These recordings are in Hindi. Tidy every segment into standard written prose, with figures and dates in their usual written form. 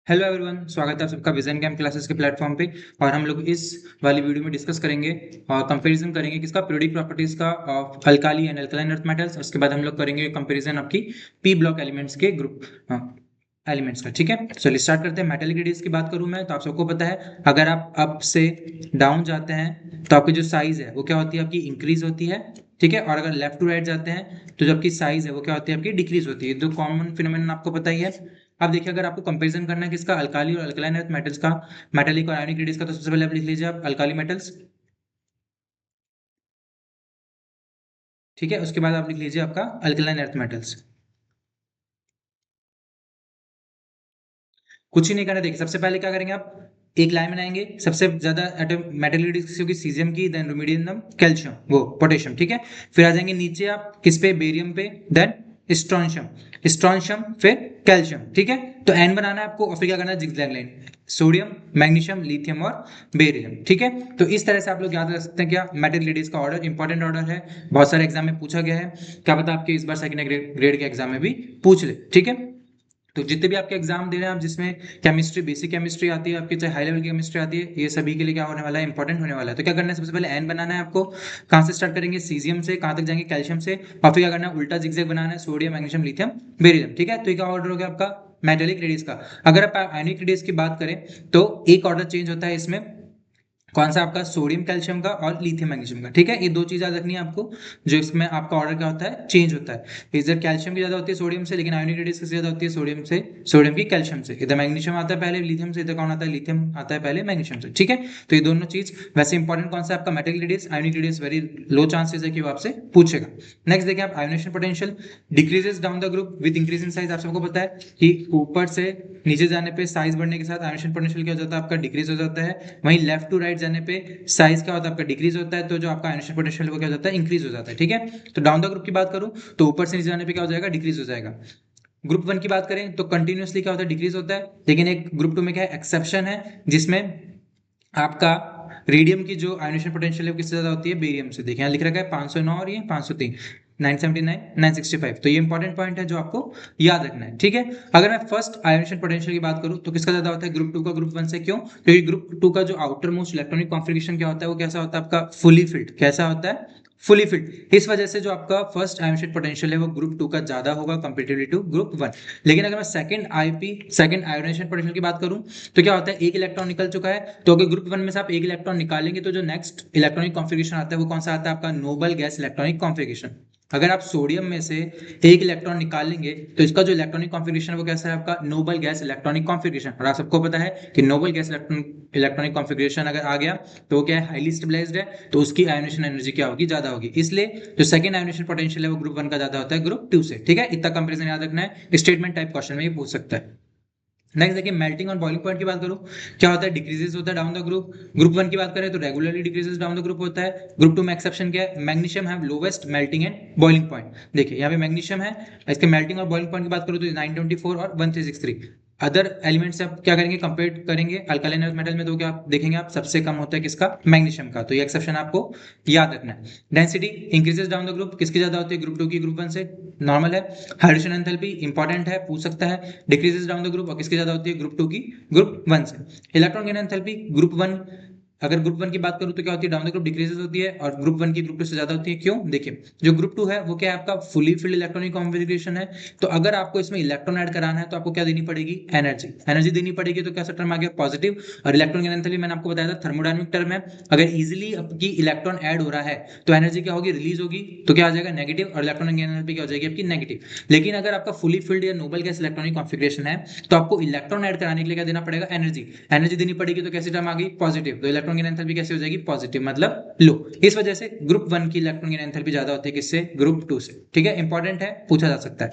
हेलो एवरीवन, स्वागत है आप सबका विजन कैम क्लासेस के प्लेटफॉर्म पे। और हम लोग इस वाली वीडियो में डिस्कस करेंगे और कंपैरिजन करेंगे किसका, पीरियोडिक प्रॉपर्टीज का of alkali and alkaline earth metals. उसके बाद हम लोग करेंगे कंपैरिजन आपकी पी ब्लॉक एलिमेंट्स के ग्रुप एलिमेंट्स का। ठीक है, चलिए स्टार्ट करते हैं। मेटल ग्रेडियंट्स की बात करूं मैं तो आप सबको पता है, अगर आप अप से डाउन जाते हैं तो आपकी जो साइज है वो क्या होती है, आपकी इंक्रीज होती है। ठीक है, और अगर लेफ्ट टू राइट जाते हैं तो जो आपकी साइज है वो क्या होती है, आपकी डिक्रीज होती है। जो कॉमन फिनोमेनन आपको पता ही है। अब देखिए, अगर आपको कंपैरिजन करना है किसका, अल्काली और अल्कलाइन अर्थ मेटल्स का, मेटालिक और आयनिक ग्रेडियंट्स का, तो सबसे पहले आप लिख लीजिए आप अल्काली मेटल्स। ठीक है, उसके बाद आप लिख लीजिए आपका अल्कलाइन अर्थ मेटल्स। कुछ ही नहीं करना। देखिए, सबसे पहले क्या करेंगे आप, एक लाइन बनाएंगे। सबसे ज्यादा एटम मेटल ग्रेडियंट्स होगी सीजियम की, देन रुबिडियम, कैल्शियम, वो पोटेशियम। ठीक है, फिर आ जाएंगे नीचे आप किस पे, बेरियम पे, देन स्ट्रोंशियम, स्ट्रोंशियम, फिर कैल्शियम। ठीक है, तो एन बनाना है आपको और फिर क्या करना है, zigzag line, sodium, magnesium, lithium और बेरिलियम। ठीक है, तो इस तरह से आप लोग याद रख सकते हैं क्या, मेटल ग्रेडियंट्स का ऑर्डर इंपॉर्टेंट ऑर्डर है, बहुत सारे एग्जाम में पूछा गया है। क्या पता आपके इस बार सेकंड ग्रेड के एग्जाम में भी पूछ ले। ठीक है, तो जितने भी आपके एग्जाम दे रहे हैं आप, जिसमें केमिस्ट्री, बेसिक केमिस्ट्री आती है आपकी, चाहे हाई लेवल की केमिस्ट्री आती है, ये सभी के लिए क्या होने वाला है, इंपॉर्टेंट होने वाला है। तो क्या करना है, सबसे पहले एन बनाना है आपको। कहाँ से स्टार्ट करेंगे, सीजियम से, कहाँ तक जाएंगे, कैल्शियम से, और फिर क्या करना है, उल्टा जिगजैग बनाना है, सोडियम, मैग्नीशियम, लिथियम, बेरिलियम। ठीक है, तो ये क्या ऑर्डर हो गया आपका मेटेलिक रेडियस का। अगर आप आयनिक रेडियस की बात करें तो एक ऑर्डर चेंज होता है इसमें, कौन सा, आपका सोडियम कैल्शियम का और लिथियम मैग्नीशियम का। ठीक है, ये दो चीज याद रखनी है आपको, जो इसमें आपका ऑर्डर क्या होता है, चेंज होता है। इधर कैल्शियम की ज्यादा होती है सोडियम से, लेकिन आयोनिक रेडियस किससे ज्यादा होती है, सोडियम से, सोडियम की कैल्शियम से। इधर मैग्नीशियम आता है पहले लिथियम से, इधर कौन आता है, लिथियम आता है पहले मैग्नीशियम से। ठीक है, तो ये दोनों चीज वैसे इंपॉर्टेंट कौन सा है आपका, metal radius. Ionic radius very low chances है कि वो आपसे पूछेगा। नेक्स्ट देखिए आप, ionisation potential decreases down the group with increase in size. आप सबको पता है कि ऊपर से नीचे जाने पे साइज बढ़ने के साथ आयोनेशन पोटेंशियल क्या हो जाता है, आपका डिक्रीज हो जाता है। वहीं लेफ्ट टू राइट जाने पे साइज क्या होता है, आपका डिक्रीज होता है। तो जो आपका आयोनेशन पोटेंशियल वो क्या हो जाता है, इंक्रीज हो जाता है। ठीक है, तो डाउन द ग्रुप की बात करूं तो ऊपर से नीचे जाने पे क्या हो जाएगा, डिक्रीज हो जाएगा। ग्रुप वन की बात करें तो कंटिन्यूअसली क्या होता है, डिक्रीज होता है। लेकिन एक ग्रुप टू में क्या है, एक्सेप्शन है, जिसमें आपका रेडियम की जो आयोनेशन पोटेंशियल है वो किससे ज्यादा होती है, बेरियम से। देखिए यहाँ लिख रखा है 509 और ये 503, 979, 965। तो ये इंपॉर्टेंट पॉइंट है जो आपको याद रखना है। ठीक है, अगर मैं फर्स्ट आयोनेशन पोटेंशियल की बात करूं तो किसका ज्यादा होता है, ग्रुप टू का, ग्रुप वन से। क्यों, क्योंकि ग्रुप टू का जो आउटर मोस्ट इलेक्ट्रॉनिक कॉन्फ़िगरेशन क्या होता है, वो कैसा होता है आपका, फुली फिल्ड। कैसा होता है, फुली फिल्ड। इस वजह से जो आपका फर्स्ट आयोनेशन पोटेंशियल है वो ग्रुप टू का ज्यादा होगा कंपेरेटिवली टू ग्रुप वन। लेकिन अगर मैं second IP, second ionisation potential की बात करूं तो क्या होता है, एक इलेक्ट्रॉन निकल चुका है, तो अगर ग्रुप वन में से आप एक इलेक्ट्रॉन निकालेंगे तो जो नेक्स्ट इलेक्ट्रॉनिक कॉन्फ़िगरेशन आता है वो कौन सा आता है, आपका नोबल गैस इलेक्ट्रॉनिक कॉन्फ़िगरेशन। अगर आप सोडियम में से एक इलेक्ट्रॉन निकालेंगे तो इसका जो इलेक्ट्रॉनिक कॉन्फ़िगरेशन वो कैसा है, आपका नोबल गैस इलेक्ट्रॉनिक कॉन्फ़िगरेशन। और आप सबको पता है कि नोबल गैस इलेक्ट्रॉनिक कॉन्फ़िगरेशन अगर आ गया तो वो क्या है, हाईली स्टेबलाइज्ड है, तो उसकी आयोनेशन एनर्जी क्या होगी, ज्यादा होगी। इसलिए जो सेकंड आयोनेशन पोटेंशियल है वो ग्रुप वन का ज्यादा होता है ग्रुप टू से। ठीक है, इतना कंपेरिजन याद रखना है, स्टेटमेंट टाइप क्वेश्चन में ये पूछ सकता है। नेक्स्ट देखिए, मेल्टिंग और बॉइलिंग पॉइंट की बात करूं, क्या होता है, डिक्रीजेस होता है down the group. Group one की बात करें तो regularly decreases down the group होता है। ग्रुप टू में एक्सेप्शन क्या है, मैग्नीशियम है lowest melting and boiling point. देखिए यहाँ पे मैग्नीशियम है, इसके मेल्टिंग और बॉइलिंग पॉइंट की बात करूं तो 924 और 1363। अदर एलिमेंट से आप क्या करेंगे, कंपेयर करेंगे अल्कालाइन मेटल में, तो क्या आप देखेंगे, आप सबसे कम होता है किसका, मैग्नीशियम का। तो ये एक्सेप्शन आपको याद रखना है। Density increases down the group, किसकी ज्यादा होती है, ग्रुप टू की, ग्रुप वन से, नॉर्मल है। हाइड्रोजन एंथैल्पी इंपॉर्टेंट है, पूछ सकता है, डिक्रीजेस डाउन द ग्रुप, और किसकी ज्यादा होती है, ग्रुप टू की, ग्रुप वन से। Electron gain enthalpy group one, अगर ग्रुप वन की बात करूं तो क्या होती है, डाउन द ग्रुप डिक्रीजेस होती है, और ग्रुप वन की ग्रुप टू से ज्यादा होती है। क्यों, देखिए जो ग्रुप टू है वो क्या है, आपका फुली फिल्ड इलेक्ट्रॉनिक कॉन्फ़िगरेशन है। तो अगर आपको इसमें इलेक्ट्रॉन ऐड कराना है तो आपको क्या देनी पड़ेगी, एनर्जी, एनर्जी देनी पड़ेगी। तो कैसा टर्म आ गया, पॉजिटिव। और इलेक्ट्रॉन गेन एंथैल्पी मैंने आपको बताया था थर्मोडायनामिक टर्म है, अगर इजीली आपकी इलेक्ट्रॉन ऐड हो रहा है तो एनर्जी क्या होगी, रिलीज होगी, तो क्या आ जाएगा, नेगेटिव। और इलेक्ट्रॉन गेन एंथैल्पी क्या हो जाएगी आपकी, नेगेटिव। लेकिन अगर आपका फुली फिल्ड या नोबल गैस इलेक्ट्रॉनिक कॉन्फ़िगरेशन है तो आपको इलेक्ट्रॉन ऐड कराने के लिए क्या देना पड़ेगा, एनर्जी, एनर्जी देनी पड़ेगी। तो कैसी टर्म आ गई, पॉजिटिव। तो इलेक्ट्रॉन गेन एंथैल्पी कैसे हो जाएगी, पॉजिटिव, मतलब लो। इस वजह से ग्रुप वन की इलेक्ट्रॉन गेन एंथैल्पी ज्यादा होती है किससे, ग्रुप टू से। ठीक है, इंपॉर्टेंट है, पूछा जा सकता है।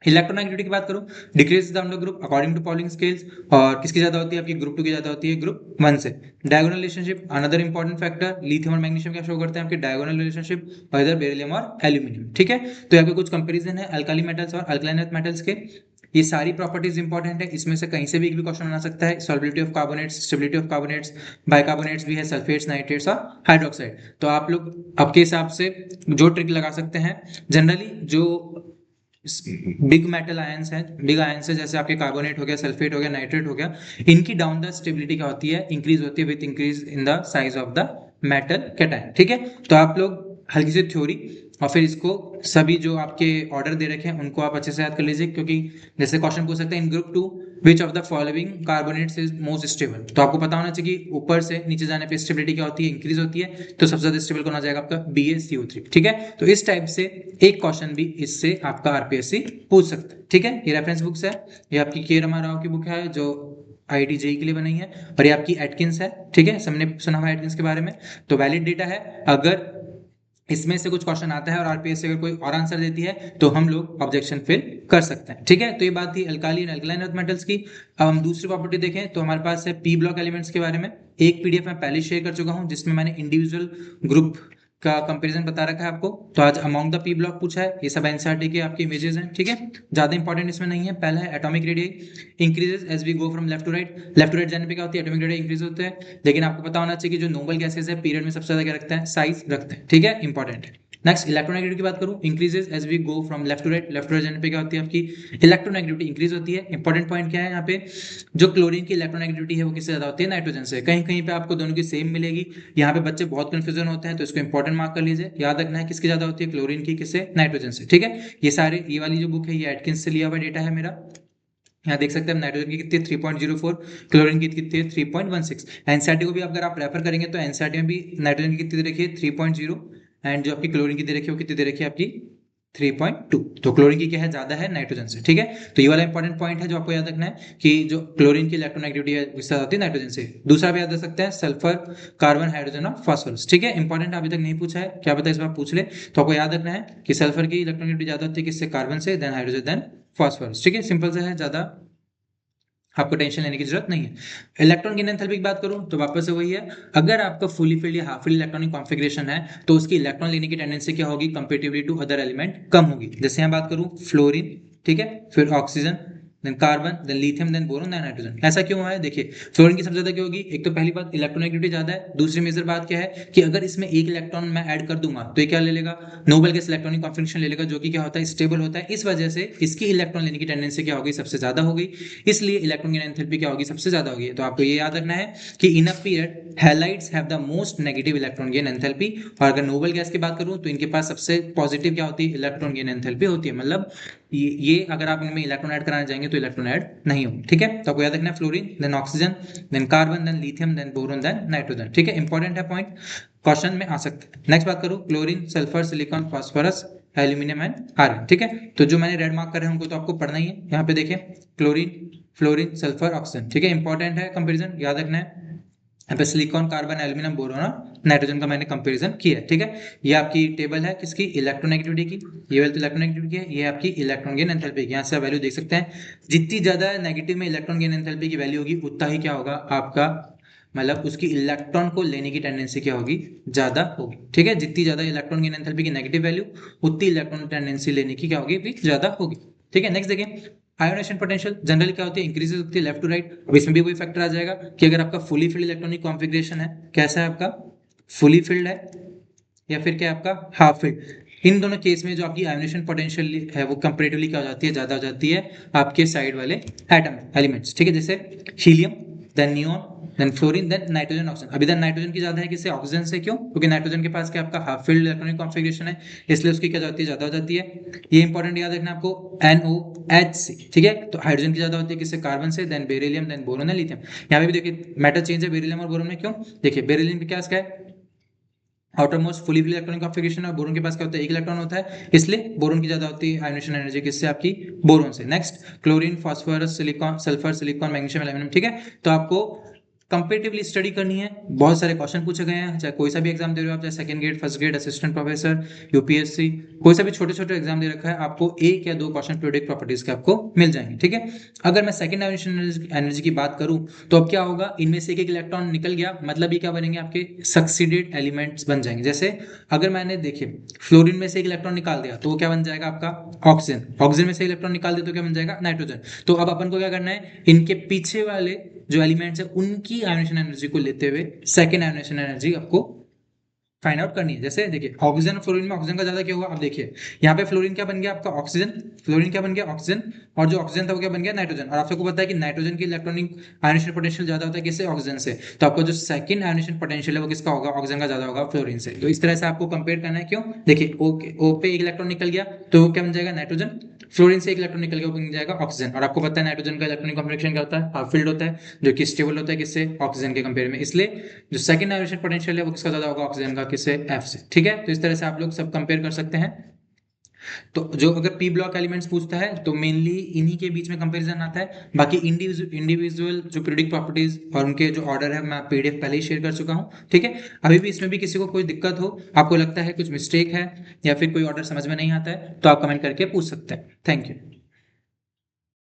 इलेक्ट्रोनेगेटिविटी की बात करूं, decrease down the group according to Pauling scales, और किसकी ज्यादा होती है, आपकी ग्रुप टू की ज्यादा होती है ग्रुप वन से। Diagonal relationship another important factor, lithium और मैग्नीशियम क्या शो करते हैं, आपके डायगोनल रिलेशनशिप, और इधर बेरिलियम और एल्यूमिनियम। ठीक है, तो यहाँ पे कुछ कंपेरिजन है अल्काली मेटल्स और अल्कलाइन अर्थ मेटल्स के। ये सारी प्रॉपर्टीज इंपॉर्टेंट है, इसमें से कहीं से भी एक भी क्वेश्चन बना सकता है। Solubility of carbonates, stability of carbonates, bicarbonates भी है, सल्फेट्स, नाइट्रेट्स और हाइड्रोक्साइड। तो आप लोग आपके हिसाब से जो ट्रिक लगा सकते हैं, जनरली जो बिग मेटल आयंस है, बिग आयंस है, जैसे आपके कार्बोनेट हो गया, सल्फेट हो गया, नाइट्रेट हो गया, इनकी डाउन द स्टेबिलिटी क्या होती है, इंक्रीज होती है with increase in the size of the metal cation. ठीक है, तो आप लोग हल्की सी थ्योरी और फिर इसको सभी जो आपके ऑर्डर दे रखे हैं उनको आप अच्छे से याद कर लीजिए, क्योंकि जैसे क्वेश्चन पूछ सकते हैं in group 2 which of the following carbonates is most stable, तो आपको पता होना चाहिए कि ऊपर से नीचे जाने पे स्टेबिलिटी क्या होती है, इंक्रीज होती है, तो सबसे ज्यादा स्टेबल कौन आ जाएगा आपका, BaCO3। ठीक है, तो इस टाइप से एक क्वेश्चन भी इससे आपका आरपीएससी पूछ सकता है। ठीक है, ये रेफरेंस बुक्स है, ये आपकी के रमा राव की बुक है जो IIT JEE के लिए बनाई है, और ये आपकी एटकिंस है। ठीक है, सबने सुना हुआ एटकिंस के बारे में, तो वैलिड डेटा है। अगर इसमें से कुछ क्वेश्चन आता है और आरपीएससी अगर कोई और आंसर देती है तो हम लोग ऑब्जेक्शन फिल कर सकते हैं। ठीक है, तो ये बात थी alkali and alkaline earth metals की। अब हम दूसरी प्रॉपर्टी देखें तो हमारे पास है पी ब्लॉक एलिमेंट्स के बारे में। एक पीडीएफ मैं पहले शेयर कर चुका हूं जिसमें मैंने इंडिविजुअल ग्रुप का कंपैरिजन बता रखा है आपको। तो आज अमॉन्ग द पी ब्लॉक पूछा है, ये सब एनसीईआरटी के आपके इमेजेस हैं। ठीक है, ज्यादा इंपॉर्टेंट इसमें नहीं है। पहला है atomic radius increases as we go from left to right. Left to right जाने पे क्या होती है, एटॉमिक रेडियस इंक्रीज होते हैं। लेकिन आपको पता होना चाहिए कि जो नोबल गैसेस है पीरियड में सबसे ज्यादा क्या रखता है, साइज रखते हैं। ठीक है, इंपॉर्टेंट है। नेक्स्ट इलेक्ट्रोनेगेटिविटी की बात करूं, increases as we go from left to right. Left to right जाने पे क्या होती है आपकी इलेक्ट्रोनेगेटिविटी इंक्रीज होती है। इंपॉर्टेंट पॉइंट क्या है यहाँ पे, जो क्लोरीन की इलेक्ट्रोनेगेटिविटी है वो किससे ज्यादा होती है, नाइट्रोजन से। कहीं कहीं पे आपको दोनों की सेम मिलेगी, यहाँ पे बच्चे बहुत कंफ्यूजन होते हैं, तो इसको इंपॉर्टेंट मार्क कर लीजिए। याद रखना है किसकी ज्यादा होती है, क्लोरीन की, किससे, नाइट्रोजन से। ठीक है, ये सारे, ये वाली जो बुक है ये एटकिंस से लिया हुआ डेटा है मेरा। यहाँ देख सकते हैं नाइट्रोजन की कितनी है 3.04, क्लोरीन की कितनी है 3.16। एनसीईआरटी को भी अगर आप रेफर करेंगे तो एनसीईआरटी में भी नाइट्रोजन की कितनी दे रखी है 3.0, एंड जो आपकी क्लोरीन की दे रखी है वो कितनी दे रखी है आपकी 3.2। तो क्लोरीन की क्या है, ज्यादा है नाइट्रोजन से। ठीक है, तो ये वाला इंपॉर्टेंट पॉइंट है जो आपको याद रखना है कि जो क्लोरीन की इलेक्ट्रोनेगेटिविटी है उससे होती है नाइट्रोजन से। दूसरा भी याद रख सकते हैं सल्फर, कार्बन, हाइड्रोजन और फास्फोरस। ठीक है, इंपॉर्टेंट अभी तक नहीं पूछा है, क्या पता इस बार पूछ ले। तो आपको याद रखना है कि सल्फर की इलेक्ट्रोनेगेटिविटी ज्यादा होती है किससे, कार्बन से, देन हाइड्रोजन, देन फास्फोरस। ठीक है, सिंपल से है, ज्यादा आपको टेंशन लेने की जरूरत नहीं है। इलेक्ट्रॉन गेन एंथैल्पी की बात करूं तो वापस से वही है, अगर आपका फुली फिल्ड या हाफ फिल्ड इलेक्ट्रॉनिक कॉन्फ़िगरेशन है तो उसकी इलेक्ट्रॉन लेने की टेंडेंसी क्या होगी, कंपेरेटिवली टू अदर एलिमेंट कम होगी। जैसे यहाँ बात करूं फ्लोरीन, ठीक है, फिर oxygen, then carbon, then lithium, then boron, then nitrogen. ऐसा क्यों है, देखिए फ्लोरीन की सबसे ज्यादा क्या होगी, एक तो पहली बात इलेक्ट्रोनेगेटिविटी ज्यादा है, दूसरी मेजर बात क्या है कि अगर इसमें एक इलेक्ट्रॉन मैं ऐड कर दूंगा तो ये क्या ले लेगा, नोबल गैस इलेक्ट्रॉनिक कॉन्फ़िगरेशन ले लेगा, जो कि क्या होता है, स्टेबल होता है। इस वजह से इसकी इलेक्ट्रॉन लेने की टेंडेंसी क्या होगी, सबसे ज्यादा होगी, इसलिए इलेक्ट्रॉन गेन एंथैल्पी क्या होगी, सबसे ज्यादा होगी। तो आपको ये याद रखना है कि in a period halides have the most negative electron gain enthalpy, और अगर नोबल गैस की बात करूं तो इनके पास सबसे पॉजिटिव क्या होती है, इलेक्ट्रॉन गेन एंथैल्पी होती है। मतलब ये अगर आप इनमें इलेक्ट्रॉन ऐड कराने जाएंगे तो इलेक्ट्रॉन ऐड नहीं होंगे। ठीक है, तो आपको याद रखना है fluorine, then oxygen, then carbon, then lithium, then boron, then nitrogen. ठीक है, इंपॉर्टेंट है पॉइंट, क्वेश्चन में आ सकते हैं। नेक्स्ट बात करूं, chlorine, sulphur, silicon, phosphorus, aluminium and iron. ठीक है, तो जो मैंने रेड मार्क कर रहे हैं उनको तो आपको पढ़ना ही है। यहाँ पे देखें क्लोरीन, फ्लोरीन, सल्फर, ऑक्सीजन। ठीक है, इंपॉर्टेंट है कंपेरिजन, याद रखना है। यहाँ पे सिलिकॉन, कार्बन, एल्यूमिनियम, बोरोन और नाइट्रोजन का मैंने कंपैरिजन किया है। ठीक है, ये आपकी टेबल है किसकी, इलेक्ट्रोनेगेटिविटी की, ये वाली तो इलेक्ट्रोनेगेटिविटी की है, ये आपकी इलेक्ट्रॉन गेन एंथैल्पी की। यहाँ से आप वैल्यू देख सकते हैं, जितनी ज्यादा नेगेटिव में इलेक्ट्रॉन गेन एंथैल्पी की वैल्यू होगी उतना ही क्या होगा आपका, मतलब उसकी इलेक्ट्रॉन को लेने की टेंडेंसी क्या होगी, ज्यादा होगी। ठीक है, जितनी ज्यादा इलेक्ट्रॉन गेन एंथैल्पी की नेगेटिव वैल्यू, उतनी इलेक्ट्रॉन टेंडेंसी लेने की क्या होगी, भी ज्यादा होगी। ठीक है, नेक्स्ट देखें, आयोनेशन पोटेंशियल जनरली क्या होती है, इंक्रीजेस होती है लेफ्ट टू राइट। अब इसमें भी वही फैक्टर आ जाएगा कि अगर आपका फुली फिल्ड इलेक्ट्रॉनिक कॉन्फ़िगरेशन है, कैसा है आपका, फुली फिल्ड है या फिर क्या है आपका हाफ फिल्ड, इन दोनों केस में जो आपकी आयोनेशन पोटेंशियल है वो कंपैरेटिवली क्या हो जाती है, ज्यादा हो जाती है आपके साइड वाले एटम एलिमेंट्स। ठीक है, जैसे helium, then neon, then fluorine, then nitrogen, oxygen. अभी देन नाइट्रोजन की ज्यादा है किससे, ऑक्सीजन से। क्यों, क्योंकि नाइट्रोजन के पास क्या आपका हाफ फील्ड इलेक्ट्रॉनिक कॉन्फ़िगरेशन है, इसलिए उसकी क्या जाती है, ज्यादा हो जाती है। ये इंपॉर्टेंट याद रखना आपको, NOH। ठीक है, तो हाइड्रोजन की ज्यादा होती है किससे, कार्बन से, then beryllium, then boron, then lithium. यहाँ पे भी देखिए मेटल चेंज है बेरिलियम और बोरोन में। क्यों, देखिए बेरिलियम पे क्या है, outermost fully filled electronic configuration, और बोरोन के पास क्या होता है, एक इलेक्ट्रॉन होता है, इसलिए बोरोन की ज्यादा होती है आयोनेशन एनर्जी किससे, आपकी बोरोन से। Next chlorine, phosphorus, silicon, sulphur, silicon, magnesium, aluminium. ठीक है, तो आपको कंपेरेटिवली स्टडी करनी है। बहुत सारे क्वेश्चन पूछे गए हैं, चाहे कोई सा भी एग्जाम दे रहे हो आप, चाहे second grade, first grade, assistant professor, UPSC, कोई सा भी छोटे छोटे एग्जाम दे रखा है, आपको एक या दो क्वेश्चन प्रिडिक्ट प्रॉपर्टीज के आपको मिल जाएंगे। ठीक है, अगर मैं सेकंड डायमेंशन एनर्जी की बात करूं तो अब क्या होगा, इनमें से एक एक इलेक्ट्रॉन निकल गया, मतलब ये क्या बनेंगे, आपके सक्सीडेड एलिमेंट्स बन जाएंगे। जैसे अगर मैंने देखिए फ्लोरीन में से एक इलेक्ट्रॉन निकाल दिया तो वो क्या बन जाएगा आपका ऑक्सीजन, ऑक्सीजन में से इलेक्ट्रॉन निकाल दिया तो क्या बन जाएगा, नाइट्रोजन। तो अब अपन को क्या करना है, इनके पीछे वाले जो एलिमेंट्स है उनकी आयोनेशन एनर्जी को लेते हुए सेकेंड आयोनेशन एनर्जी आपको फाइंड आउट करनी है। जैसे देखिए ऑक्सीजन और फ्लोरीन में ऑक्सीजन का ज्यादा क्या हुआ, अब देखिए यहाँ पे फ्लोरीन क्या बन गया आपका ऑक्सीजन, फ्लोरीन क्या बन गया ऑक्सीजन, और जो ऑक्सीजन था वो क्या बन गया नाइट्रोजन। और आप सबको पता है कि नाइट्रोजन की इलेक्ट्रॉनिक आयोनेशन पोटेंशियल ज्यादा होता है किससे, ऑक्सीजन से। तो आपका जो सेकंड आयोनेशन पोटेंशियल है वो किसका होगा, ऑक्सीजन का ज्यादा होगा फ्लोरीन से। तो इस तरह से आपको कंपेयर करना है। क्यों, देखिए ओ पे एक इलेक्ट्रॉन निकल गया तो वो क्या बन जाएगा नाइट्रोजन, फ्लोरीन से एक इलेक्ट्रॉन निकल गया वो बन जाएगा ऑक्सीजन। और आपको पता है नाइट्रोजन का इलेक्ट्रॉनिक कॉन्फिगरेशन क्या होता है, हाफ फील्ड होता है, जो कि स्टेबल होता है किससे, ऑक्सीजन के कंपेयर में। इसलिए जो सेकंड आयोनेशन पोटेंशियल है वो किसका ज्यादा होगा, ऑक्सीजन का, किससे, एफ से। ठीक है, तो इस तरह से आप लोग सब कंपेयर कर सकते हैं। तो जो अगर पी ब्लॉक एलिमेंट्स पूछता है तो मेनली इन्हीं के बीच में कंपैरिजन आता है। बाकी इंडिविजुअल जो पीरियोडिक प्रॉपर्टीज और उनके जो ऑर्डर है मैं पीडीएफ पहले ही शेयर कर चुका हूं। ठीक है, अभी भी इसमें भी किसी को कोई दिक्कत हो, आपको लगता है कुछ मिस्टेक है या फिर कोई ऑर्डर समझ में नहीं आता है, तो आप कमेंट करके पूछ सकते हैं। Thank you.